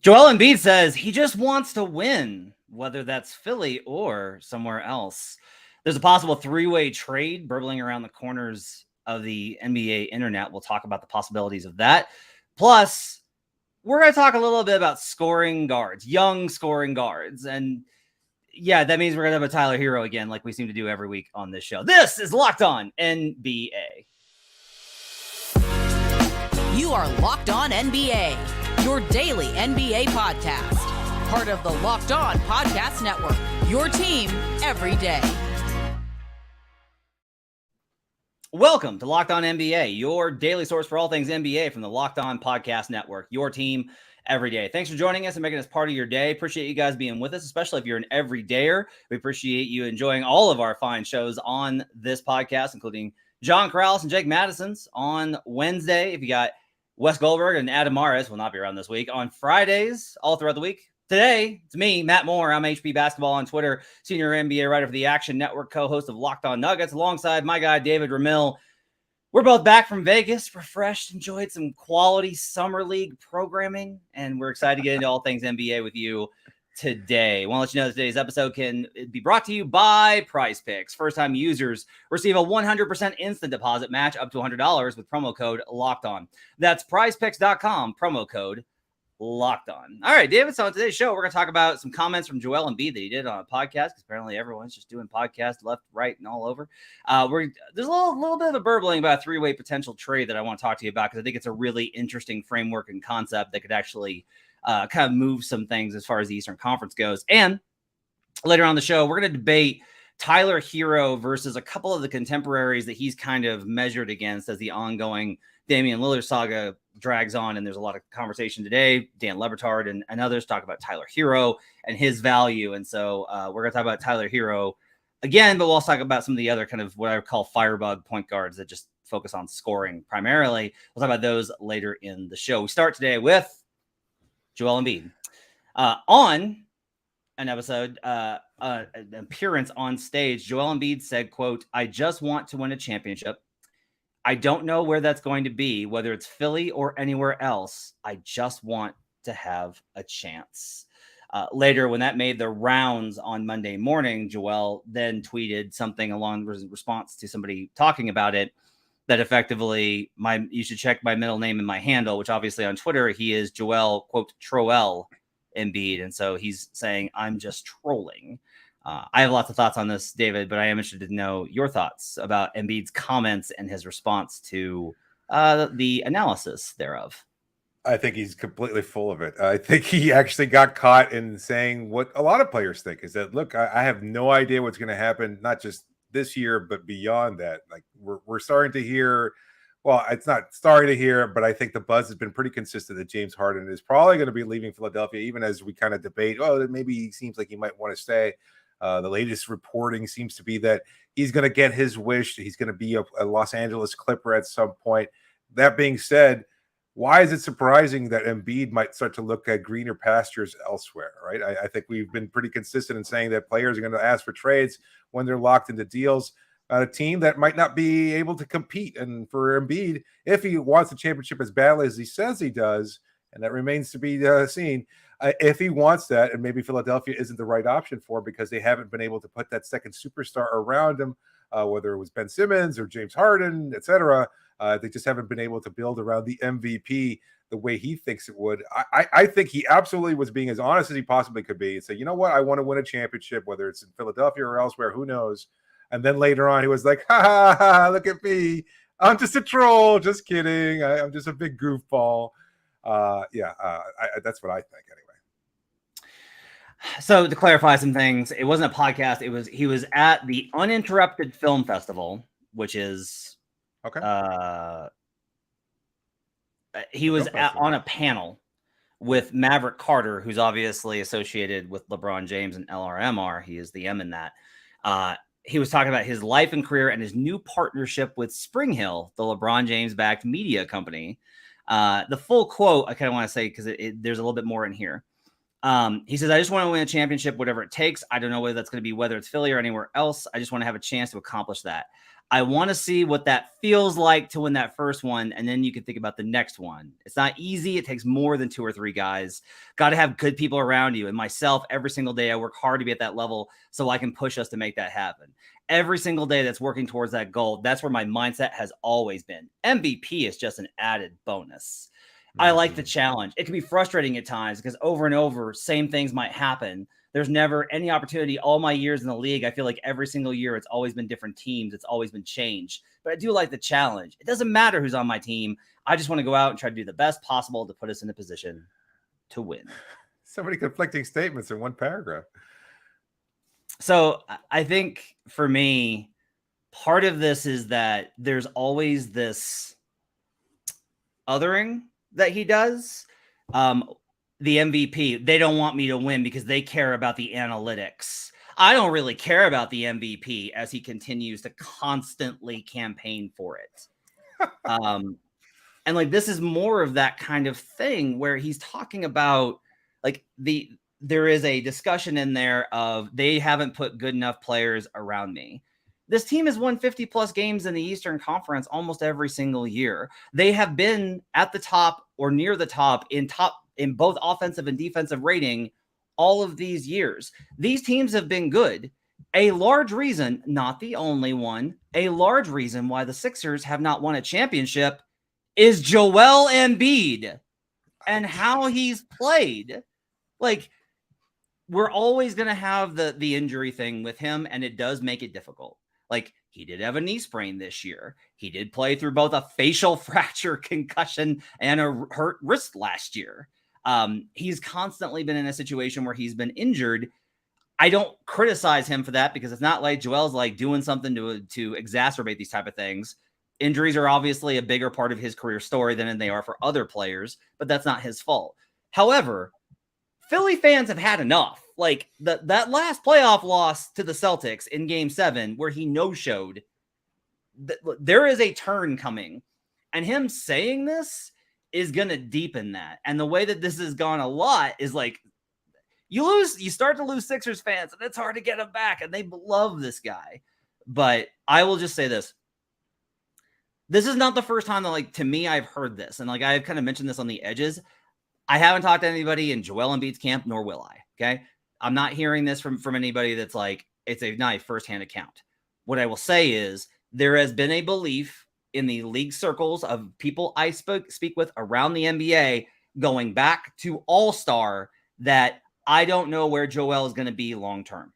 Joel Embiid says he just wants to win, whether that's Philly or somewhere else. There's a possible three-way trade burbling around the corners of the NBA internet. We'll talk about the possibilities of that. Plus, we're going to talk a little bit about scoring guards, young scoring guards. And yeah, that means we're going to have a Tyler Hero again, like we seem to do every week on this show. This is Locked On NBA. You are Locked On NBA, your daily NBA podcast. Part of the Locked On Podcast Network, your team every day. Welcome to Locked On NBA, your daily source for all things NBA from the Locked On Podcast Network, your team every day. Thanks for joining us and making us part of your day. Appreciate you guys being with us, especially if you're an everydayer. We appreciate you enjoying all of our fine shows on this podcast, including John Krause and Jake Madison's on Wednesday. If you got Wes Goldberg and Adam Maris will not be around this week. On Fridays, all throughout the week. Today, it's me, Matt Moore. I'm HP Basketball on Twitter, senior NBA writer for the Action Network, co-host of Locked On Nuggets, alongside my guy, David Ramil. We're both back from Vegas, refreshed, enjoyed some quality summer league programming, and we're excited to get into all things NBA with you today. I want to let you know that today's episode can be brought to you by Prize Picks. First-time users receive a 100% instant deposit match up to $100 with promo code LOCKEDON. That's prizepicks.com, promo code Locked On. All right, David. So on today's show, we're going to talk about some comments from Joel Embiid that he did on a podcast, because apparently everyone's just doing podcasts left, right, and all over. There's a little bit of a burbling about a three-way potential trade that I want to talk to you about, because I think it's a really interesting framework and concept that could actually kind of move some things as far as the Eastern Conference goes. And later on the show, we're going to debate Tyler Hero versus a couple of the contemporaries that he's kind of measured against as the ongoing Damian Lillard saga drags on, and there's a lot of conversation today. Dan Le Batard and others talk about Tyler Hero and his value, and so we're going to talk about Tyler Hero again, but we'll also talk about some of the other kind of what I would call firebug point guards that just focus on scoring primarily. We'll talk about those later in the show. We start today with Joel Embiid on an episode, an appearance on stage. Joel Embiid said, quote, "I just want to win a championship. I don't know where that's going to be, whether it's Philly or anywhere else. I just want to have a chance." Later, when that made the rounds on Monday morning, Joel then tweeted something along in response to somebody talking about it, that effectively, you should check my middle name and my handle, which obviously on Twitter, he is Joel, quote, Troel Embiid. And so he's saying, I'm just trolling. I have lots of thoughts on this, David, but I am interested to know your thoughts about Embiid's comments and his response to the analysis thereof. I think he's completely full of it. I think he actually got caught in saying what a lot of players think, is that, look, I have no idea what's going to happen, not just this year, but beyond that. Like we're starting to hear, well, it's not starting to hear, but I think the buzz has been pretty consistent that James Harden is probably going to be leaving Philadelphia, even as we kind of debate, maybe he seems like he might want to stay. The latest reporting seems to be that he's going to get his wish. He's going to be a Los Angeles Clipper at some point. That being said, why is it surprising that Embiid might start to look at greener pastures elsewhere, right? I think we've been pretty consistent in saying that players are going to ask for trades when they're locked into deals on a team that might not be able to compete. And for Embiid, if he wants the championship as badly as he says he does, and that remains to be seen, if he wants that, and maybe Philadelphia isn't the right option for him because they haven't been able to put that second superstar around him, whether it was Ben Simmons or James Harden, etc. They just haven't been able to build around the MVP the way he thinks it would. I think he absolutely was being as honest as he possibly could be and say, you know what, I want to win a championship, whether it's in Philadelphia or elsewhere, who knows. And then later on, he was like, ha, ha, ha, look at me. I'm just a troll. Just kidding. I'm just a big goofball. That's what I think anyway. So to clarify some things, it wasn't a podcast. He was at the Uninterrupted Film Festival, which is okay. He was on a panel with Maverick Carter, who's obviously associated with LeBron James and LRMR. He is the M in that. He was talking about his life and career and his new partnership with Spring Hill, the LeBron James-backed media company. The full quote, I kind of want to say, because there's a little bit more in here. He says, I just want to win a championship, whatever it takes. I don't know whether that's going to be whether it's Philly or anywhere else. I just want to have a chance to accomplish that. I want to see what that feels like to win that first one, and then you can think about the next one. It's not easy. It takes more than 2 or 3 guys. Got to have good people around you. And myself, every single day, I work hard to be at that level so I can push us to make that happen. Every single day that's working towards that goal, that's where my mindset has always been. MVP is just an added bonus. I like the challenge. It can be frustrating at times because over and over, same things might happen. There's never any opportunity. All my years in the league, I feel like every single year it's always been different teams. It's always been changed. But I do like the challenge. It doesn't matter who's on my team. I just want to go out and try to do the best possible to put us in a position to win. So many conflicting statements in one paragraph. So I think for me, part of this is that there's always this othering that he does. The MVP, they don't want me to win because they care about the analytics. I don't really care about the MVP as he continues to constantly campaign for it. And like, this is more of that kind of thing where he's talking about like there is a discussion in there of they haven't put good enough players around me. This team has won 50 plus games in the Eastern Conference almost every single year. They have been at the top or near the top in both offensive and defensive rating all of these years. These teams have been good. A large reason, not the only one, a large reason why the Sixers have not won a championship is Joel Embiid and how he's played. Like, we're always going to have the injury thing with him, and it does make it difficult. Like, he did have a knee sprain this year. He did play through both a facial fracture, concussion, and a hurt wrist last year. He's constantly been in a situation where he's been injured. I don't criticize him for that because it's not like Joel's like doing something to exacerbate these type of things. Injuries are obviously a bigger part of his career story than they are for other players, but that's not his fault. However, Philly fans have had enough. Like that last playoff loss to the Celtics in Game 7 where he no-showed, there is a turn coming. And him saying this is going to deepen that. And the way that this has gone a lot is like, you start to lose Sixers fans, and it's hard to get them back. And they love this guy. But I will just say this. This is not the first time that, like, to me, I've heard this. And like, I've kind of mentioned this on the edges. I haven't talked to anybody in Joel Embiid's camp, nor will I. Okay. I'm not hearing this from anybody that's like, it's a firsthand account. What I will say is there has been a belief in the league circles of people I speak with around the NBA going back to All-Star that I don't know where Joel is going to be long-term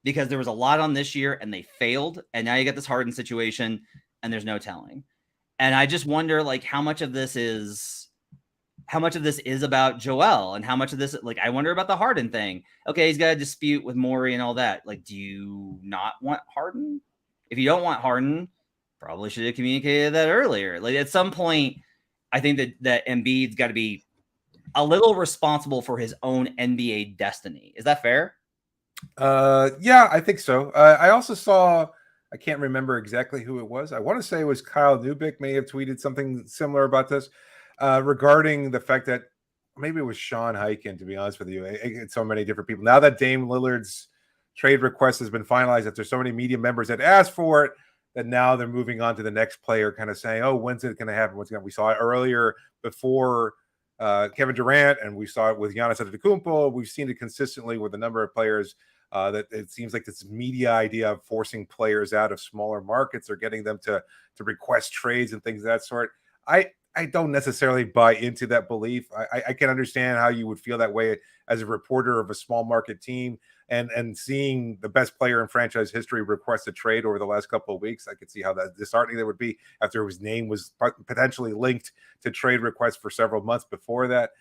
because there was a lot on this year and they failed. And now you get this Harden situation and there's no telling. And I just wonder like how much of this is about Joel and how much of this, like, I wonder about the Harden thing. Okay. He's got a dispute with Morey and all that. Like, do you not want Harden? If you don't want Harden, probably should have communicated that earlier. Like at some point, I think that Embiid's got to be a little responsible for his own NBA destiny. Is that fair? Yeah, I think so. I also saw, I can't remember exactly who it was. I want to say it was Kyle Newbick may have tweeted something similar about this regarding the fact that maybe it was Sean Highkin, to be honest with you. It's so many different people. Now that Dame Lillard's trade request has been finalized, that there's so many media members that asked for it, that now they're moving on to the next player, kind of saying, oh, when's it going to happen? We saw it earlier before Kevin Durant, and we saw it with Giannis Antetokounmpo. We've seen it consistently with a number of players that it seems like this media idea of forcing players out of smaller markets or getting them to request trades and things of that sort. I don't necessarily buy into that belief. I can understand how you would feel that way as a reporter of a small market team and seeing the best player in franchise history request a trade over the last couple of weeks. I could see how that disheartening that would be after his name was potentially linked to trade requests for several months before that.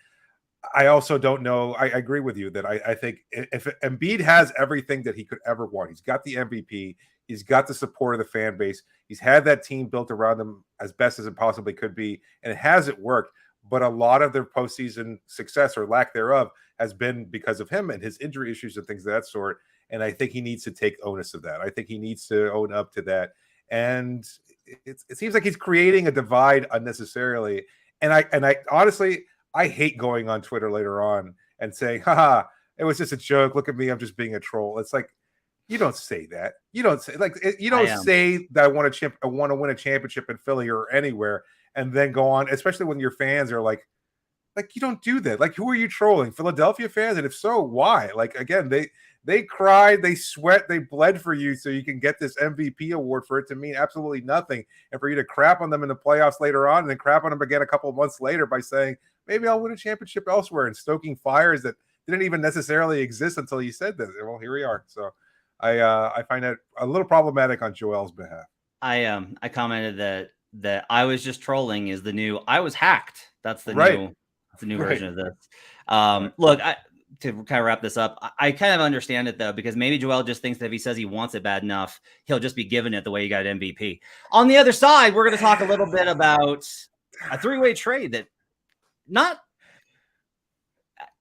I also don't know. I agree with you that I think if Embiid has everything that he could ever want, he's got the MVP, he's got the support of the fan base, he's had that team built around him as best as it possibly could be, and it hasn't worked. But a lot of their postseason success or lack thereof has been because of him and his injury issues and things of that sort. And I think he needs to take onus of that. I think he needs to own up to that. And it seems like he's creating a divide unnecessarily. And I honestly, I hate going on Twitter later on and saying, haha, it was just a joke. Look at me. I'm just being a troll. It's like, You don't say that. You don't say you don't say that I want to win a championship in Philly or anywhere, and then go on, especially when your fans are like you don't do that. Like, who are you trolling? Philadelphia fans? And if so, why? Like, again, they cried, they sweat, they bled for you so you can get this MVP award for it to mean absolutely nothing. And for you to crap on them in the playoffs later on and then crap on them again a couple of months later by saying, maybe I'll win a championship elsewhere, and stoking fires that didn't even necessarily exist until you said that. Well, here we are. So I find that a little problematic on Joel's behalf. I commented that I was just trolling is the new I was hacked. That's the new version of this. Look, to kind of wrap this up, I kind of understand it though, because maybe Joel just thinks that if he says he wants it bad enough, he'll just be given it the way he got MVP. On the other side, we're going to talk a little bit about a three-way trade that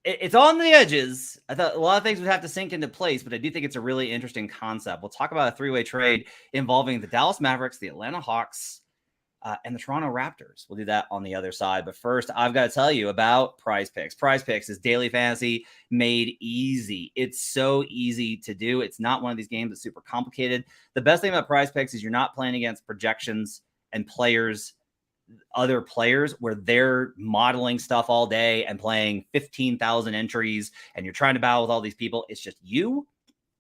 it's on the edges. I thought a lot of things would have to sink into place, but I do think it's a really interesting concept. We'll talk about a three-way trade involving the Dallas Mavericks, the Atlanta Hawks, and the Toronto Raptors. We'll do that on the other side. But first, I've got to tell you about Prize Picks. Prize Picks is daily fantasy made easy. It's so easy to do. It's not one of these games that's super complicated. The best thing about Prize Picks is you're not playing against projections and other players where they're modeling stuff all day and playing 15,000 entries and you're trying to battle with all these people. It's just you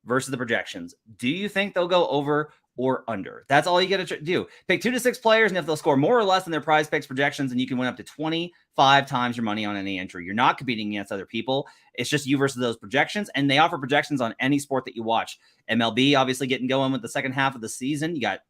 versus the projections. Do you think they'll go over or under? That's all you got to do. Pick 2 to 6 players, and if they'll score more or less than their Prize Picks projections, and you can win up to 25 times your money on any entry. You're not competing against other people. It's just you versus those projections, and they offer projections on any sport that you watch. MLB obviously getting going with the second half of the season. You got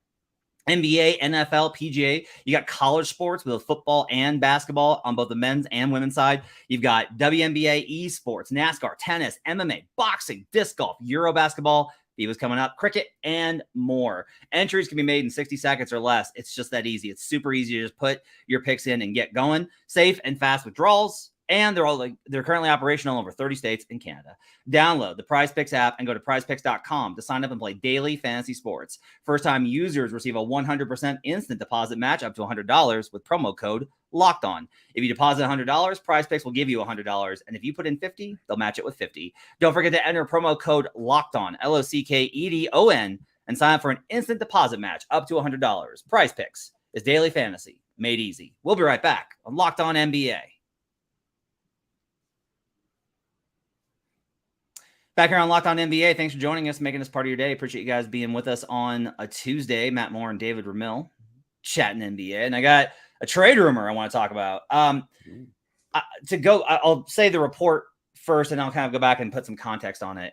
NBA, NFL, PGA. You got college sports with football and basketball on both the men's and women's side. You've got WNBA, esports, NASCAR, tennis, MMA, boxing, disc golf, Euro basketball, FIBA's coming up, cricket, and more. Entries can be made in 60 seconds or less. It's just that easy. It's super easy to just put your picks in and get going. Safe and fast withdrawals. And they're currently operational in over 30 states and Canada. Download the Prize Picks app and go to prizepicks.com to sign up and play daily fantasy sports. First-time users receive a 100% instant deposit match up to $100 with promo code LOCKEDON. If you deposit $100, Prize Picks will give you $100. And if you put in $50, they'll match it with $50. Don't forget to enter promo code LOCKEDON, LOCKEDON, and sign up for an instant deposit match up to $100. Prize Picks is daily fantasy made easy. We'll be right back on Locked On NBA. Back here on Locked On NBA, thanks for joining us, making us part of your day. Appreciate you guys being with us on a Tuesday. Matt Moore and David Ramil chatting NBA. And I got a trade rumor I want to talk about. I'll say the report first, and I'll kind of go back and put some context on it.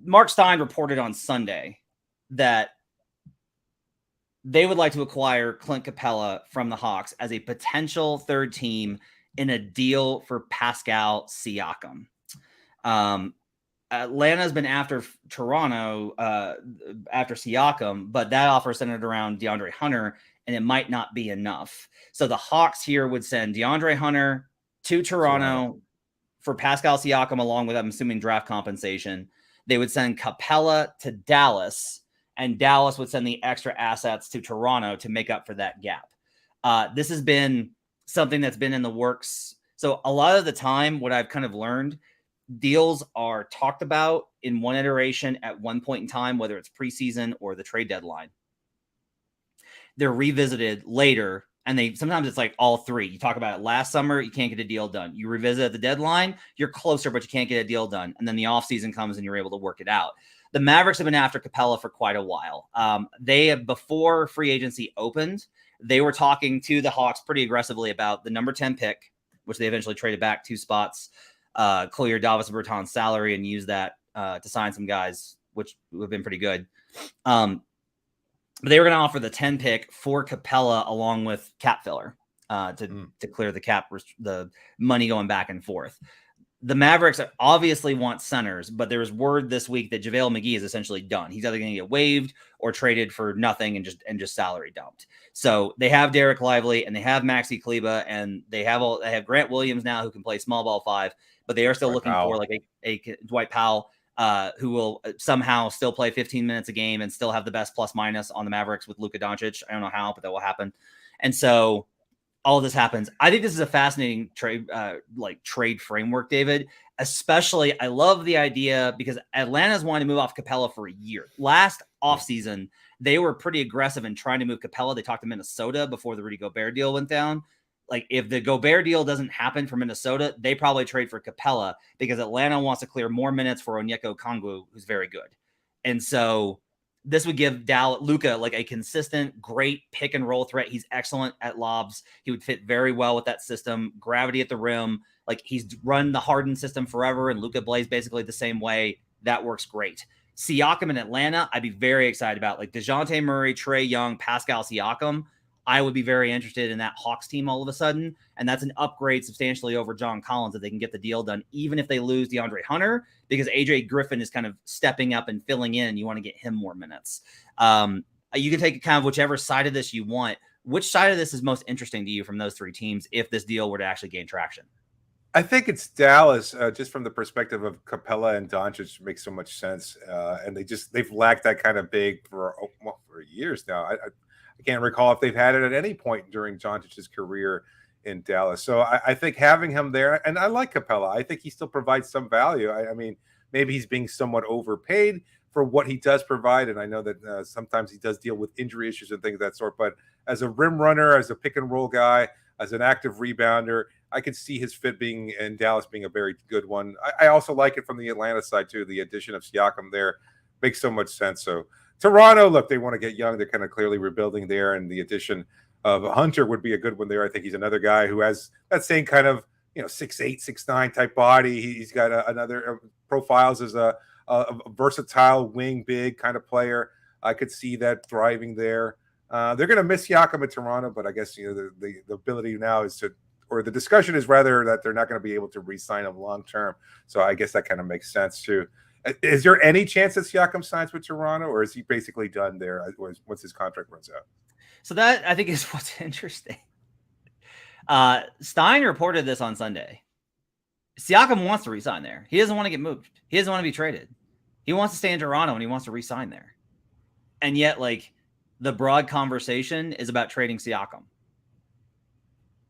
Mark Stein reported on Sunday that they would like to acquire Clint Capella from the Hawks as a potential third team in a deal for Pascal Siakam. Atlanta's been after Toronto after Siakam, but that offer centered around DeAndre Hunter, and it might not be enough. So the Hawks here would send DeAndre Hunter to Toronto for Pascal Siakam, along with, I'm assuming, draft compensation. They would send Capella to Dallas, and Dallas would send the extra assets to Toronto to make up for that gap. This has been something that's been in the works. So a lot of the time, what I've kind of learned, deals are talked about in one iteration at one point in time, whether it's preseason or the trade deadline. They're revisited later, and sometimes it's like all three. You talk about it last summer, you can't get a deal done. You revisit at the deadline, you're closer, but you can't get a deal done. And then the offseason comes and you're able to work it out. The Mavericks have been after Capella for quite a while. Before free agency opened, they were talking to the Hawks pretty aggressively about the number 10 pick, which they eventually traded back 2 spots, clear Davis Bertans' salary and use that to sign some guys, which would have been pretty good. But they were going to offer the 10 pick for Capella along with cap filler to clear the money going back and forth. The Mavericks obviously want centers, but there's word this week that JaVale McGee is essentially done. He's either going to get waived or traded for nothing and just salary dumped. So they have Derek Lively and they have Maxi Kleber and they have Grant Williams now who can play small ball 5, but they are still looking for like a Dwight Powell who will somehow still play 15 minutes a game and still have the best plus minus on the Mavericks with Luka Doncic. I don't know how, but that will happen. And so all this happens. I think this is a fascinating trade framework, David. Especially, I love the idea because Atlanta's wanted to move off Capella for a year. Last offseason, they were pretty aggressive in trying to move Capella. They talked to Minnesota before the Rudy Gobert deal went down. Like, if the Gobert deal doesn't happen for Minnesota, they probably trade for Capella because Atlanta wants to clear more minutes for Onyeka Okongwu, who's very good. And so this would give Luka like a consistent, great pick and roll threat. He's excellent at lobs. He would fit very well with that system. Gravity at the rim. Like, he's run the Harden system forever, and Luka plays basically the same way. That works great. Siakam in Atlanta, I'd be very excited about. Like DeJounte Murray, Trae Young, Pascal Siakam. I would be very interested in that Hawks team all of a sudden. And that's an upgrade substantially over John Collins if they can get the deal done, even if they lose DeAndre Hunter, because AJ Griffin is kind of stepping up and filling in. You want to get him more minutes. You can take kind of whichever side of this you want. Which side of this is most interesting to you from those three teams if this deal were to actually gain traction? I think it's Dallas, just from the perspective of Capella and Doncic makes so much sense. And they've lacked that kind of big for years now. I can't recall if they've had it at any point during Doncic's career in Dallas. So I think having him there, and I like Capella. I think he still provides some value. I mean, maybe he's being somewhat overpaid for what he does provide. And I know that sometimes he does deal with injury issues and things of that sort. But as a rim runner, as a pick and roll guy, as an active rebounder, I could see his fit being in Dallas being a very good one. I also like it from the Atlanta side too. The addition of Siakam there makes so much sense. So Toronto, look, they want to get young. They're kind of clearly rebuilding there, and the addition of Hunter would be a good one there. I think he's another guy who has that same kind of 6'8", 6'9" type body. He's got another profiles as a versatile wing big kind of player. I could see that thriving there. They're going to miss Siakam in Toronto, but I guess the ability now is to, or the discussion is rather that they're not going to be able to re-sign him long term. So I guess that kind of makes sense too. Is there any chance that Siakam signs with Toronto, or is he basically done there once his contract runs out? So that, I think, is what's interesting. Stein reported this on Sunday. Siakam wants to resign there. He doesn't want to get moved. He doesn't want to be traded. He wants to stay in Toronto, and he wants to resign there. And yet, like, the broad conversation is about trading Siakam.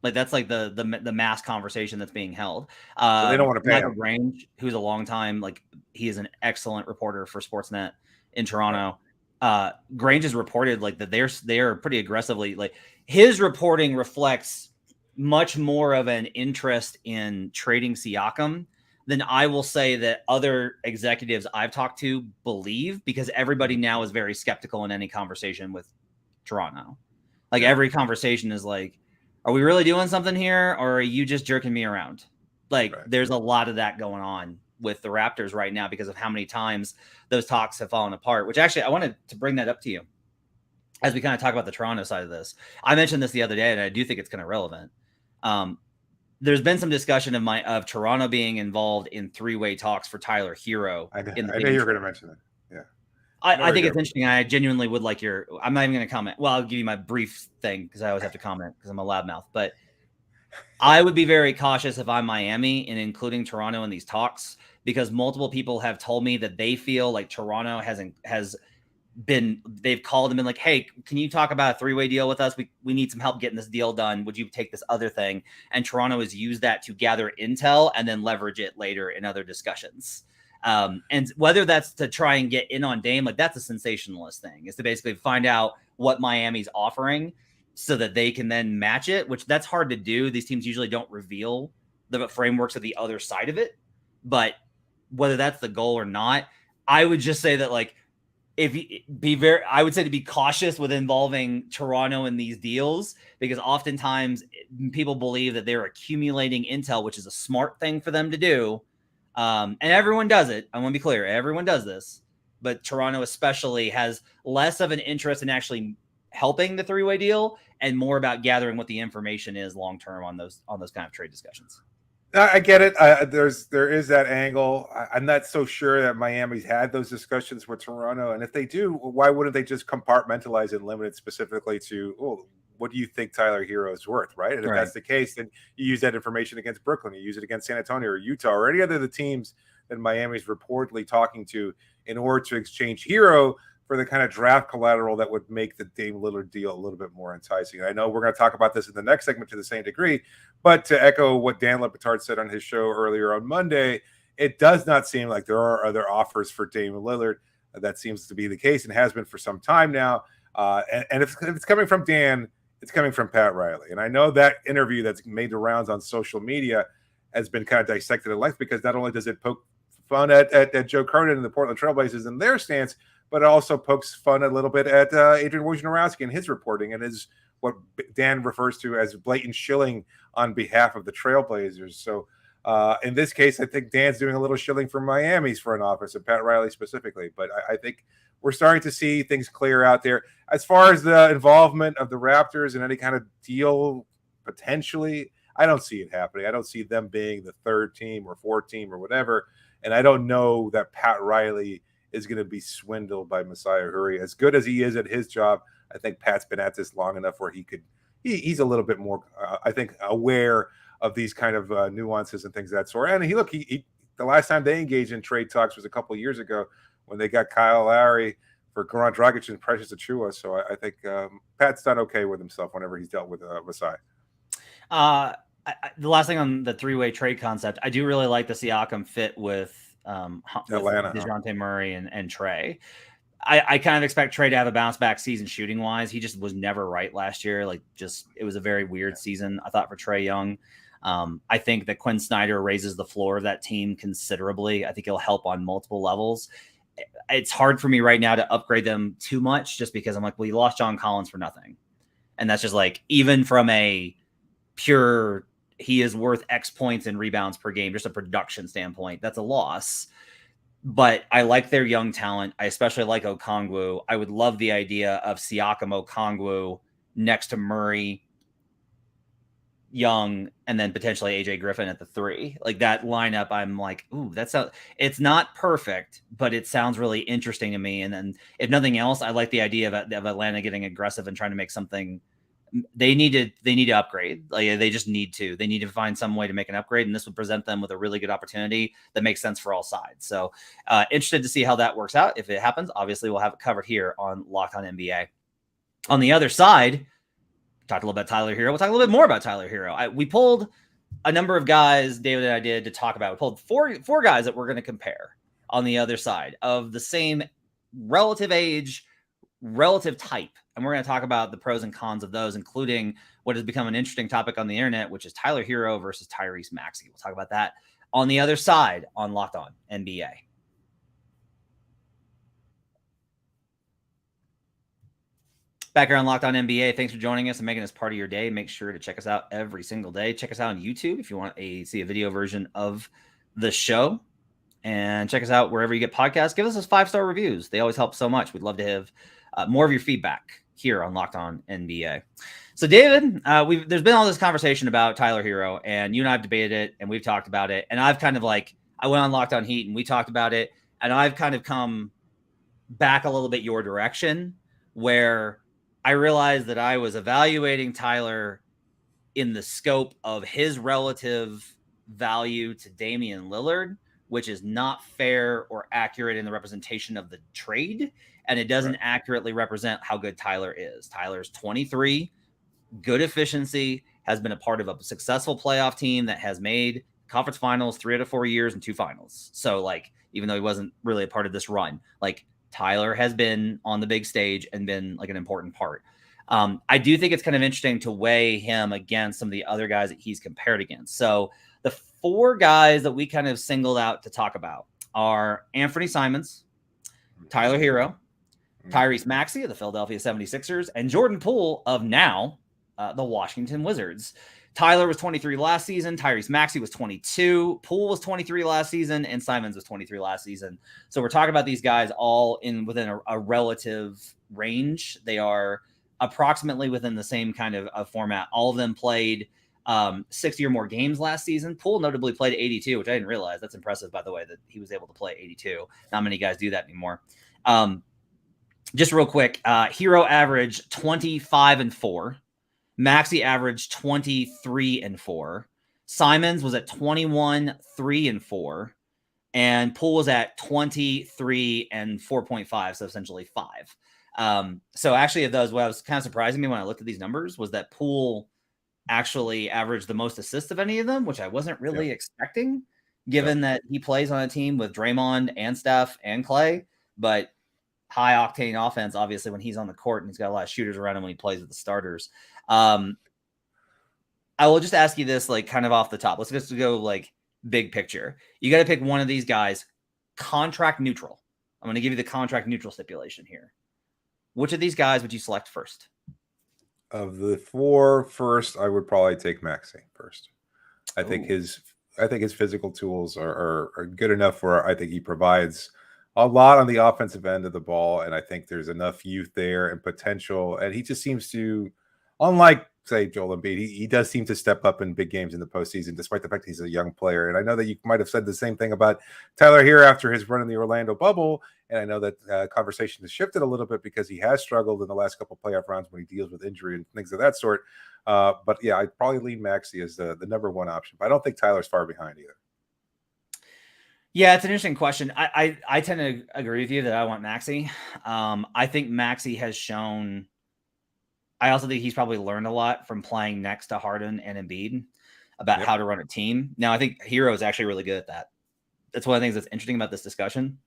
Like, that's like the mass conversation that's being held. So they don't want to pay him. Grange, who's a long time, like, he is an excellent reporter for Sportsnet in Toronto. Grange has reported like that they are pretty aggressively, like, his reporting reflects much more of an interest in trading Siakam than I will say that other executives I've talked to believe, because everybody now is very skeptical in any conversation with Toronto. Like, every conversation is like, are we really doing something here, or are you just jerking me around? Like, there's a lot of that going on with the Raptors right now because of how many times those talks have fallen apart, which actually I wanted to bring that up to you as we kind of talk about the Toronto side of this. I mentioned this the other day, and I do think it's kind of relevant. There's been some discussion of Toronto being involved in three-way talks for Tyler Hero. I knew you were going to mention that. Yeah. I think it's interesting. I genuinely would like I'm not even going to comment. Well, I'll give you my brief thing because I always have to comment because I'm a loudmouth. But I would be very cautious if I'm Miami in including Toronto in these talks, because multiple people have told me that they feel like Toronto they've called and been like, hey, can you talk about a three-way deal with us? We need some help getting this deal done. Would you take this other thing? And Toronto has used that to gather intel and then leverage it later in other discussions. And whether that's to try and get in on Dame, like, that's a sensationalist thing, is to basically find out what Miami's offering so that they can then match it, which that's hard to do. These teams usually don't reveal the frameworks of the other side of it, but whether that's the goal or not, I would just say that, like, I would say to be cautious with involving Toronto in these deals, because oftentimes people believe that they're accumulating intel, which is a smart thing for them to do. And everyone does it. I want to be clear. Everyone does this, but Toronto especially has less of an interest in actually helping the three-way deal and more about gathering what the information is long-term on those kind of trade discussions. I get it. There is that angle. I'm not so sure that Miami's had those discussions with Toronto. And if they do, why wouldn't they just compartmentalize and limit it specifically to, what do you think Tyler Hero is worth, right? And if that's the case, then you use that information against Brooklyn, you use it against San Antonio or Utah or any other of the teams that Miami's reportedly talking to in order to exchange Hero for the kind of draft collateral that would make the Dame Lillard deal a little bit more enticing. I know we're going to talk about this in the next segment to the same degree, but to echo what Dan Lepetard said on his show earlier on Monday, it does not seem like there are other offers for Dame Lillard. That seems to be the case and has been for some time now. And if it's coming from Dan, it's coming from Pat Riley. And I know that interview that's made the rounds on social media has been kind of dissected at length, because not only does it poke fun at Joe Cronin and the Portland Trailblazers and their stance, but it also pokes fun a little bit at Adrian Wojnarowski and his reporting, and is what Dan refers to as blatant shilling on behalf of the Trailblazers. So in this case, I think Dan's doing a little shilling for Miami's front office and Pat Riley specifically. But I think we're starting to see things clear out there. As far as the involvement of the Raptors in any kind of deal, potentially, I don't see it happening. I don't see them being the third team or fourth team or whatever. And I don't know that Pat Riley is going to be swindled by Masai Ujiri. As good as he is at his job, I think Pat's been at this long enough where he's a little bit more, I think, aware of these kind of nuances and things of that sort. And he the last time they engaged in trade talks was a couple of years ago when they got Kyle Lowry for Goran Dragic and Precious Achiuwa. So I think Pat's done okay with himself whenever he's dealt with Masai. The last thing on the three-way trade concept, I do really like the Siakam fit with Atlanta, DeJounte Murray and Trey. I kind of expect Trey to have a bounce back season shooting wise. He just was never right last year. It was a very weird season, I thought, for Trey Young. I think that Quinn Snyder raises the floor of that team considerably. I think he'll help on multiple levels. It's hard for me right now to upgrade them too much, just because I'm like, well, you lost John Collins for nothing. And that's just like, even from a pure, he is worth X points and rebounds per game, just a production standpoint, that's a loss. But I like their young talent. I especially like Okongwu. I would love the idea of Siakam, Okongwu next to Murray, Young, and then potentially AJ Griffin at the 3. Like that lineup, I'm like, ooh, it's not perfect, but it sounds really interesting to me. And then if nothing else, I like the idea of Atlanta getting aggressive and trying to make something. They need to upgrade. Like they need to find some way to make an upgrade. And this would present them with a really good opportunity that makes sense for all sides. So interested to see how that works out. If it happens, obviously we'll have it covered here on Locked On NBA. On the other side, talked a little about Tyler Hero. We'll talk a little bit more about Tyler Hero. We pulled a number of guys, David and I did, to talk about. We pulled four guys that we're going to compare on the other side of the same relative age, relative type. And we're going to talk about the pros and cons of those, including what has become an interesting topic on the internet, which is Tyler Hero versus Tyrese Maxey. We'll talk about that on the other side on Locked On NBA. Back here on Locked On NBA, thanks for joining us and making us part of your day. Make sure to check us out every single day. Check us out on YouTube if you want to see a video version of the show. And check us out wherever you get podcasts. Give us those 5-star reviews. They always help so much. We'd love to have more of your feedback here on Locked On NBA. So, David, there's been all this conversation about Tyler Hero, and you and I have debated it, and we've talked about it. And I've kind of I went on Locked On Heat, and we talked about it, and I've kind of come back a little bit your direction, where I realized that I was evaluating Tyler in the scope of his relative value to Damian Lillard, which is not fair or accurate in the representation of the trade. And it doesn't accurately represent how good Tyler is. Tyler's 23, good efficiency, has been a part of a successful playoff team that has made conference finals 3 out of 4 years and 2 finals. So even though he wasn't really a part of this run, Tyler has been on the big stage and been an important part. I do think it's kind of interesting to weigh him against some of the other guys that he's compared against. So the 4 guys that we kind of singled out to talk about are Anthony Simons, Tyler Hero, Tyrese Maxey of the Philadelphia 76ers, and Jordan Poole of now the Washington Wizards. Tyler was 23 last season. Tyrese Maxey was 22. Poole was 23 last season, and Simons was 23 last season. So we're talking about these guys all within a relative range. They are approximately within the same kind of format. All of them played 60 or more games last season. Poole notably played 82, which I didn't realize. That's impressive, by the way, that he was able to play 82. Not many guys do that anymore. Just real quick, Hero averaged 25-4. Maxey averaged 23-4. Simons was at 21-3-4. and Poole was at 23 and 4.5, so essentially 5. So actually, of those, what was kind of surprising me when I looked at these numbers was that Poole actually averaged the most assists of any of them, which I wasn't really expecting, given that he plays on a team with Draymond and Steph and Clay. But high octane offense, obviously, when he's on the court and he's got a lot of shooters around him when he plays with the starters. I will just ask you this, like, kind of off the top. Let's just go like big picture. You got to pick one of these guys, contract neutral. I'm going to give you the contract neutral stipulation here. Which of these guys would you select first? Of the 4 first, I would probably take Maxey first. I think his physical tools are good enough where I think he provides a lot on the offensive end of the ball, and I think there's enough youth there and potential. And he just seems to, unlike say Joel Embiid, he does seem to step up in big games in the postseason, despite the fact that he's a young player. And I know that you might have said the same thing about Tyler Hero after his run in the Orlando bubble. And I know that conversation has shifted a little bit because he has struggled in the last couple of playoff rounds when he deals with injury and things of that sort. But yeah, I'd probably lean Maxey as the number one option. But I don't think Tyler's far behind either. Yeah, it's an interesting question. I tend to agree with you that I want Maxey. I think Maxey has shown. I also think he's probably learned a lot from playing next to Harden and Embiid about how to run a team. Now, I think Hero is actually really good at that. That's one of the things that's interesting about this discussion.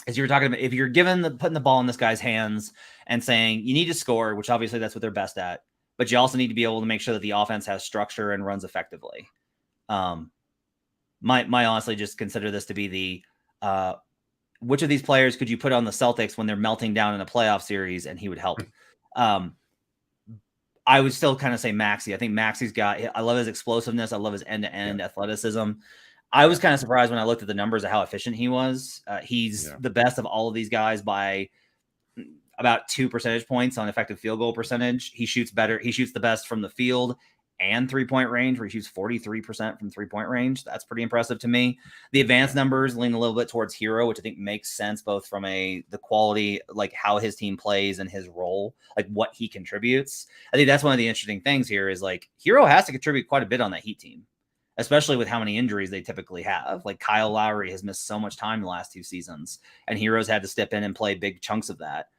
Is you're talking about if you're putting the ball in this guy's hands and saying you need to score, which obviously that's what they're best at, but you also need to be able to make sure that the offense has structure and runs effectively. My honestly just consider this to be the which of these players could you put on the Celtics when they're melting down in a playoff series and he would help. I would still kind of say Maxey. I think Maxey's I love his explosiveness. I love his end-to-end athleticism. I was kind of surprised when I looked at the numbers of how efficient he was. He's the best of all of these guys by about 2 percentage points on effective field goal percentage. He shoots better. He shoots the best from the field and 3-point range, where he shoots 43% from 3-point range. That's pretty impressive to me. The advanced numbers lean a little bit towards Hero, which I think makes sense both from the quality, like how his team plays and his role, like what he contributes. I think that's one of the interesting things here is like Hero has to contribute quite a bit on that Heat team, especially with how many injuries they typically have. Like Kyle Lowry has missed so much time in the last 2 seasons, and Hero's had to step in and play big chunks of that.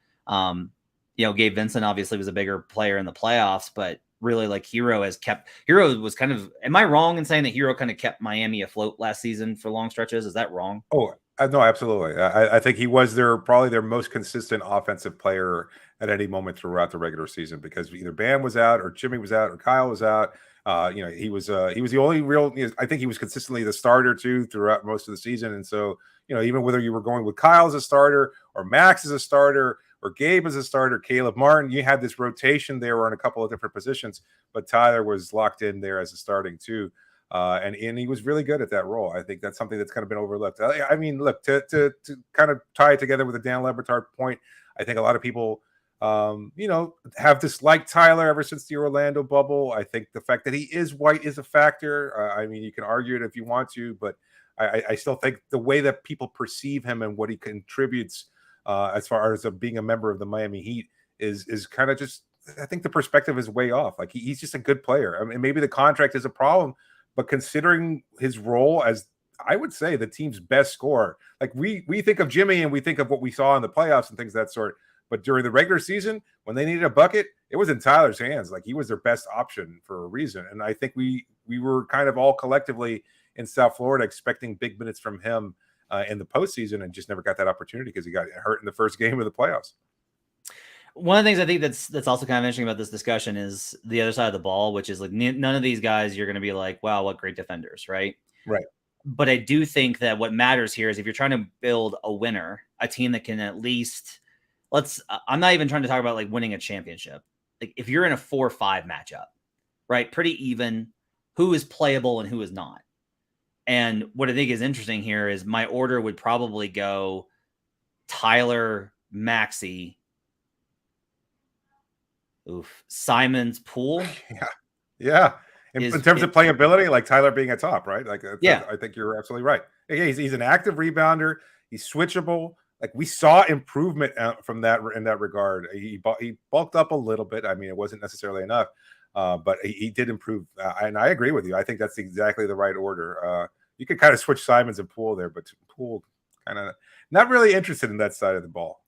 Gabe Vincent obviously was a bigger player in the playoffs, but really like Hero was kind of, am I wrong in saying that Hero kind of kept Miami afloat last season for long stretches? Is that wrong? Oh, no, absolutely. I think he was probably their most consistent offensive player at any moment throughout the regular season, because either Bam was out or Jimmy was out or Kyle was out. He was the only real, I think he was consistently the starter too throughout most of the season. And so, even whether you were going with Kyle as a starter or Max as a starter or Gabe as a starter, Caleb Martin, you had this rotation there on a couple of different positions, but Tyler was locked in there as a starting too. And he was really good at that role. I think that's something that's kind of been overlooked. I mean, look, to kind of tie it together with the Dan Le Batard point, I think a lot of people, have disliked Tyler ever since the Orlando bubble. I think the fact that he is white is a factor. I mean, you can argue it if you want to, but I still think the way that people perceive him and what he contributes as far as being a member of the Miami Heat is kind of just, I think the perspective is way off. Like he's just a good player. I mean, maybe the contract is a problem, but considering his role as, I would say, the team's best scorer, like we think of Jimmy and we think of what we saw in the playoffs and things of that sort. But during the regular season, when they needed a bucket, it was in Tyler's hands. Like he was their best option for a reason. And I think we were kind of all collectively in South Florida expecting big minutes from him in the postseason, and just never got that opportunity because he got hurt in the first game of the playoffs. One of the things I think that's also kind of interesting about this discussion is the other side of the ball, which is like none of these guys you're going to be like, wow, what great defenders, right? Right. But I do think that what matters here is if you're trying to build a winner, a team that can at least I'm not even trying to talk about like winning a championship. Like if you're in a 4-5 matchup, right? Pretty even, who is playable and who is not. And what I think is interesting here is my order would probably go Tyler, Maxey, Simons, Poole. Yeah. In terms of playability, like Tyler being a top, right? Like, I think you're absolutely right. He's an active rebounder. He's switchable. Like we saw improvement from that in that regard. He bulked up a little bit. I mean, it wasn't necessarily enough, but he did improve. And I agree with you. I think that's exactly the right order. You could kind of switch Simons and Poole there, but Poole kind of not really interested in that side of the ball.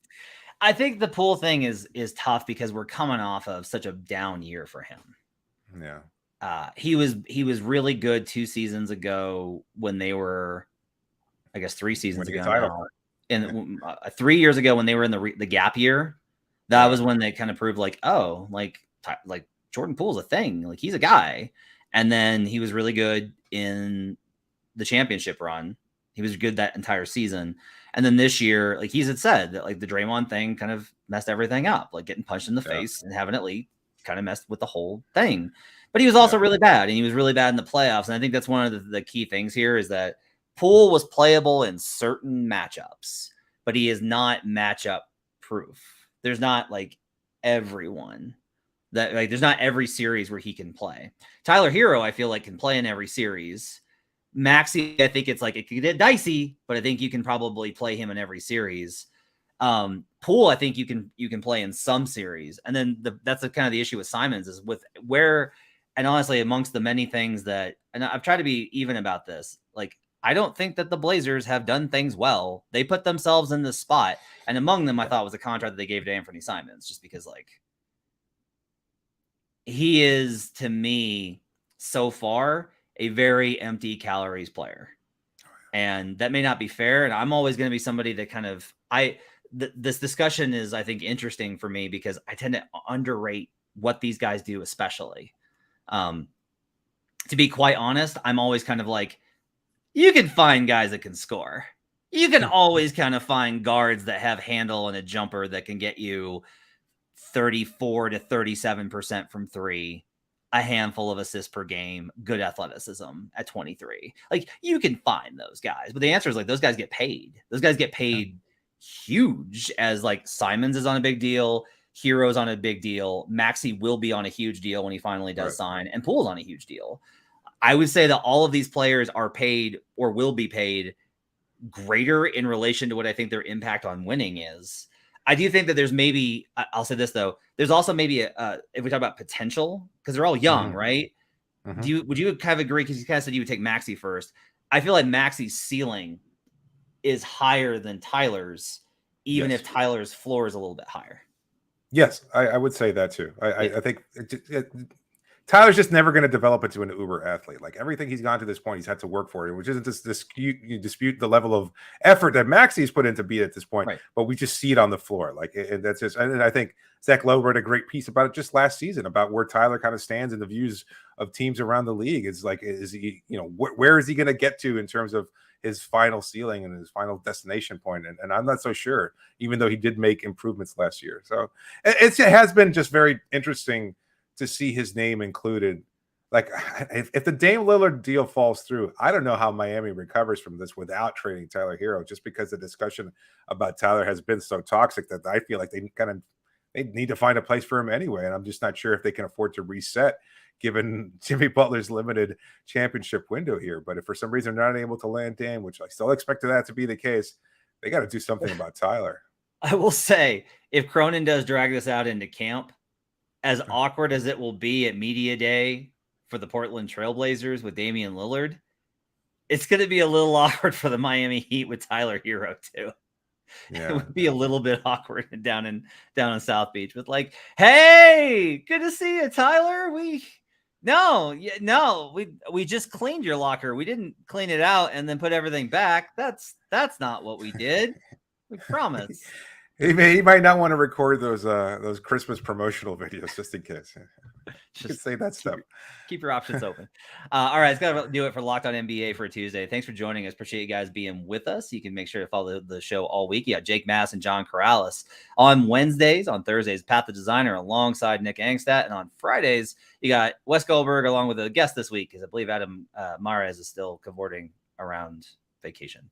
I think the Poole thing is tough because we're coming off of such a down year for him. Yeah. He was really good 2 seasons ago when they were, I guess 3 seasons ago now. And 3 years ago when they were in the gap year, that was when they kind of proved like, oh, like Jordan Poole's a thing. Like he's a guy. And then he was really good in the championship run. He was good that entire season. And then this year, like he's had said that like the Draymond thing kind of messed everything up, like getting punched in the face and having it leak kind of messed with the whole thing. But he was also really bad, and he was really bad in the playoffs. And I think that's one of the key things here is that Poole was playable in certain matchups, but he is not matchup proof. There's not like everyone that like there's not every series where he can play. Tyler Hero, I feel like, can play in every series. Maxey, I think it's like it could get dicey, but I think you can probably play him in every series. Poole, I think you can play in some series, and then that's kind of the issue with Simons is with where, and honestly, amongst the many things that, and I've tried to be even about this, like I don't think that the Blazers have done things well. They put themselves in this spot, and among them, I thought was a contract that they gave to Anthony Simons, just because like he is to me so far a very empty calories player. And that may not be fair. And I'm always going to be somebody that kind of, this discussion is, I think, interesting for me because I tend to underrate what these guys do, especially. To be quite honest, I'm always kind of like, you can find guys that can score. You can always kind of find guards that have handle and a jumper that can get you 34 to 37% from 3. A handful of assists per game, good athleticism at 23. Like you can find those guys, but the answer is like those guys get paid. Those guys get paid huge as like Simons is on a big deal. Hero's on a big deal. Maxey will be on a huge deal when he finally does sign, and Poole's on a huge deal. I would say that all of these players are paid or will be paid greater in relation to what I think their impact on winning is. I do think that there's maybe, I'll say this though, there's also maybe if we talk about potential, because they're all young, right? Would you kind of agree? Because you kind of said you would take Maxey first. I feel like Maxey's ceiling is higher than Tyler's, even if Tyler's floor is a little bit higher. Yes, I would say that too. I think Tyler's just never going to develop into an uber athlete. Like everything he's gone to this point, he's had to work for it, which isn't just you dispute the level of effort that Maxey's put into be at this point, but we just see it on the floor. Like, and that's just, and I think Zach Lowe wrote a great piece about it just last season about where Tyler kind of stands in the views of teams around the league. It's like, is he, where is he going to get to in terms of his final ceiling and his final destination point? And I'm not so sure, even though he did make improvements last year. So it has been just very interesting to see his name included. Like if the Dame Lillard deal falls through, I don't know how Miami recovers from this without trading Tyler Hero, just because the discussion about Tyler has been so toxic that I feel like they need to find a place for him anyway. And I'm just not sure if they can afford to reset given Jimmy Butler's limited championship window here. But if for some reason they're not able to land Dame, which I still expect that to be the case, they got to do something about Tyler. I will say, if Cronin does drag this out into camp, as awkward as it will be at media day for the Portland Trailblazers with Damian Lillard, it's going to be a little awkward for the Miami Heat with Tyler Hero too. Yeah. It would be a little bit awkward down in South Beach with like, hey, good to see you, Tyler. We just cleaned your locker. We didn't clean it out and then put everything back. That's not what we did. We promise. He might not want to record those Christmas promotional videos just in case. You could say that stuff. Keep your options open. All right, it's got to do it for Locked On NBA for Tuesday. Thanks for joining us. Appreciate you guys being with us. You can make sure to follow the show all week. You got Jake Mass and John Corrales on Wednesdays. On Thursdays, Pat the Designer alongside Nick Angstadt. And on Fridays, you got Wes Goldberg along with a guest this week, because I believe Adam Mares is still cavorting around vacation.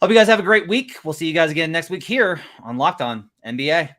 Hope you guys have a great week. We'll see you guys again next week here on Locked On NBA.